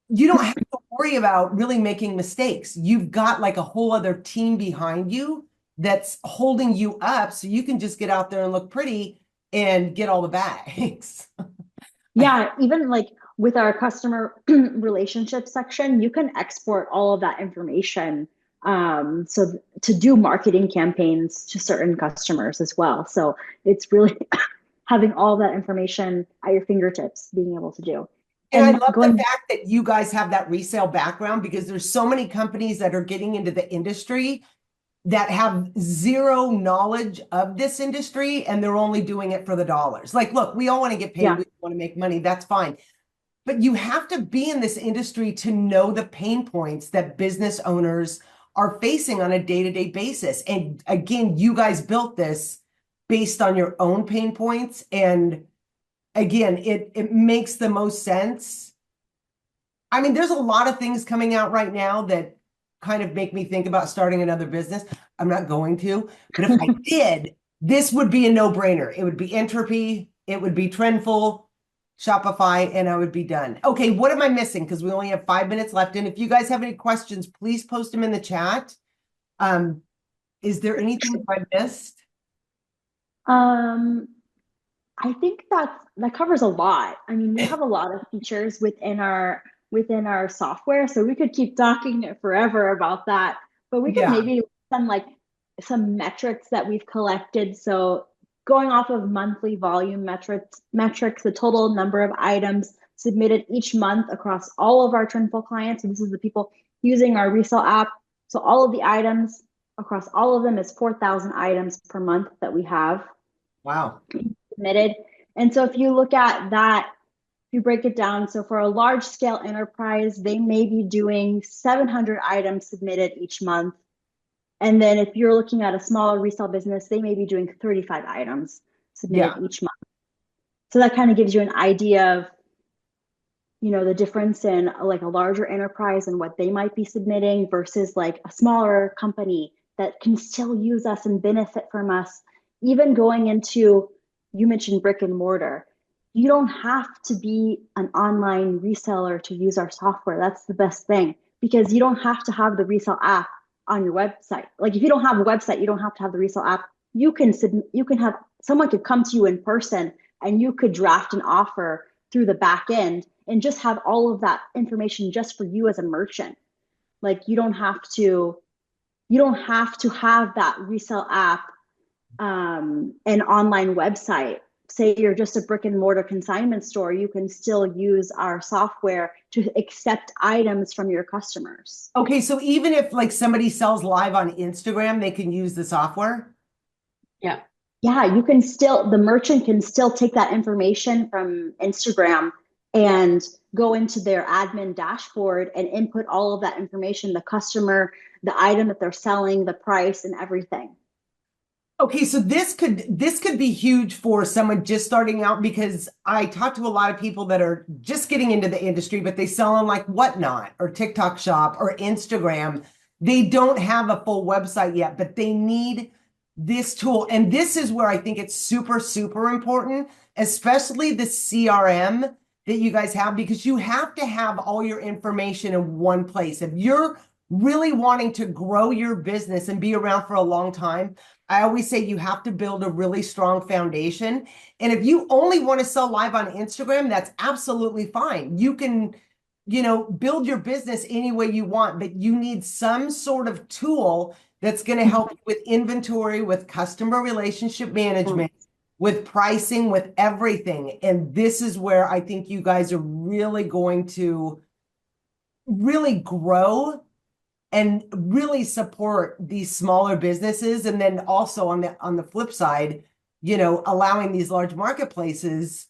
you don't have to worry about really making mistakes. You've got like a whole other team behind you that's holding you up so you can just get out there and look pretty and get all the bags. Yeah, even like with our customer relationship section, you can export all of that information. So to do marketing campaigns to certain customers as well. So it's really having all that information at your fingertips, being able to do. And I And love the going, fact that you guys have that resale background because there's so many companies that are getting into the industry that have zero knowledge of this industry and they're only doing it for the dollars. Like, look, we all want to get paid. yeah, We want to make money. That's fine. But you have to be in this industry to know the pain points that business owners are facing on a day-to-day basis. And again, you guys built this based on your own pain points. And again, it makes the most sense. I mean, there's a lot of things coming out right now that kind of make me think about starting another business. I'm not going to, but if I did, this would be a no-brainer. It would be Entropy, it would be Trendful, Shopify, and I would be done. Okay, what am I missing? Because we only have 5 minutes left. And if you guys have any questions, please post them in the chat. Is there anything I missed? um, I think that covers a lot. I mean, we have a lot of features within our software, so we could keep talking forever about that. But we could Yeah, maybe some metrics that we've collected. So going off of monthly volume metrics, the total number of items submitted each month across all of our Trendful clients. So this is the people using our resale app. So all of the items across all of them is 4,000 items per month that we have wow. submitted. And so if you look at that, if you break it down, so for a large scale enterprise, they may be doing 700 items submitted each month. And then if you're looking at a smaller resale business, they may be doing 35 items submitted each month. So that kind of gives you an idea of, the difference in like a larger enterprise and what they might be submitting versus like a smaller company that can still use us and benefit from us. Even going into, you mentioned brick and mortar. You don't have to be an online reseller to use our software. That's the best thing because you don't have to have the resale app on your website. Like if you don't have a website, you don't have to have the resale app. You can have someone could come to you in person and you could draft an offer through the back end and just have all of that information just for you as a merchant. Like you don't have to have that resale app an online website. Say you're just a brick and mortar consignment store, you can still use our software to accept items from your customers. Okay, so even if like somebody sells live on Instagram, they can use the software? Yeah. Yeah, the merchant can still take that information from Instagram and go into their admin dashboard and input all of that information, the customer, the item that they're selling, the price and everything. Okay, so this could be huge for someone just starting out because I talk to a lot of people that are just getting into the industry, but they sell on like Whatnot or TikTok Shop or Instagram. They don't have a full website yet, but they need this tool. And this is where I think it's super, super important, especially the CRM that you guys have, because you have to have all your information in one place. If you're really wanting to grow your business and be around for a long time, I always say you have to build a really strong foundation. And if you only want to sell live on Instagram, that's absolutely fine. You can, build your business any way you want, but you need some sort of tool that's going to help you with inventory, with customer relationship management, with pricing, with everything. And this is where I think you guys are really going to really grow and really support these smaller businesses. And then also on the flip side, allowing these large marketplaces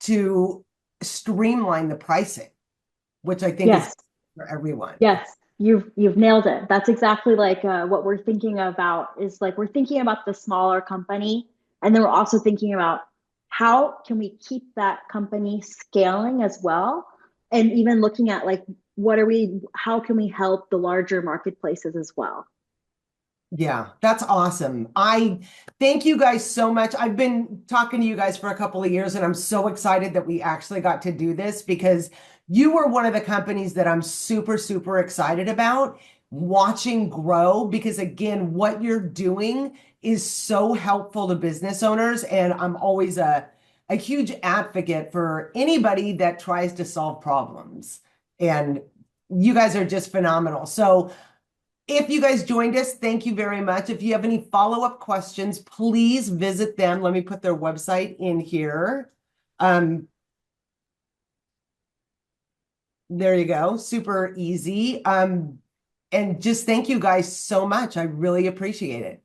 to streamline the pricing, which I think is Yes. for everyone. Yes, you've nailed it. That's exactly like what we're thinking about is like we're thinking about the smaller company, and then we're also thinking about how can we keep that company scaling as well, and even looking at like how can we help the larger marketplaces as well. Yeah, that's awesome. I thank you guys so much. I've been talking to you guys for a couple of years, and I'm so excited that we actually got to do this because you were one of the companies that I'm super, super excited about watching grow because, again, what you're doing is so helpful to business owners. And I'm always a huge advocate for anybody that tries to solve problems. And you guys are just phenomenal. So, if you guys joined us, thank you very much. If you have any follow-up questions, please visit them. Let me put their website in here. There you go. Super easy. And just thank you guys so much. I really appreciate it.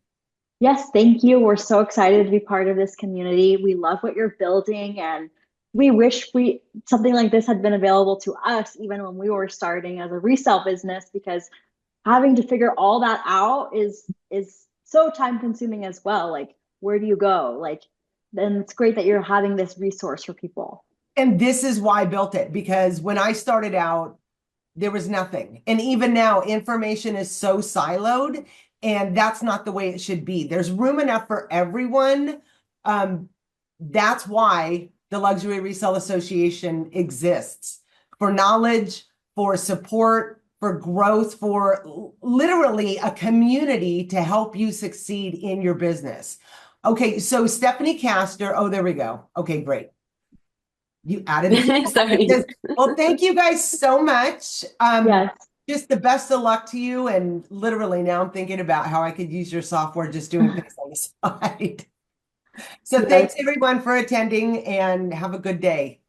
Yes, thank you. We're so excited to be part of this community. We love what you're building, and we wish something like this had been available to us even when we were starting as a resale business, because having to figure all that out is so time consuming as well. Like, where do you go? Like, then it's great that you're having this resource for people. And this is why I built it, because when I started out, there was nothing. And even now, information is so siloed, and that's not the way it should be. There's room enough for everyone. That's why the Luxury Resale Association exists, for knowledge, for support, for growth, for literally a community to help you succeed in your business. Okay, so Stephanie Castor, oh, there we go. Okay, great. You added it. Sorry. Well, thank you guys so much. Yes. Just the best of luck to you. And literally now I'm thinking about how I could use your software just doing things on the side. So Yes. thanks everyone for attending and have a good day.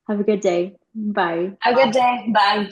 Have a good day. Bye. Have a good day. Bye.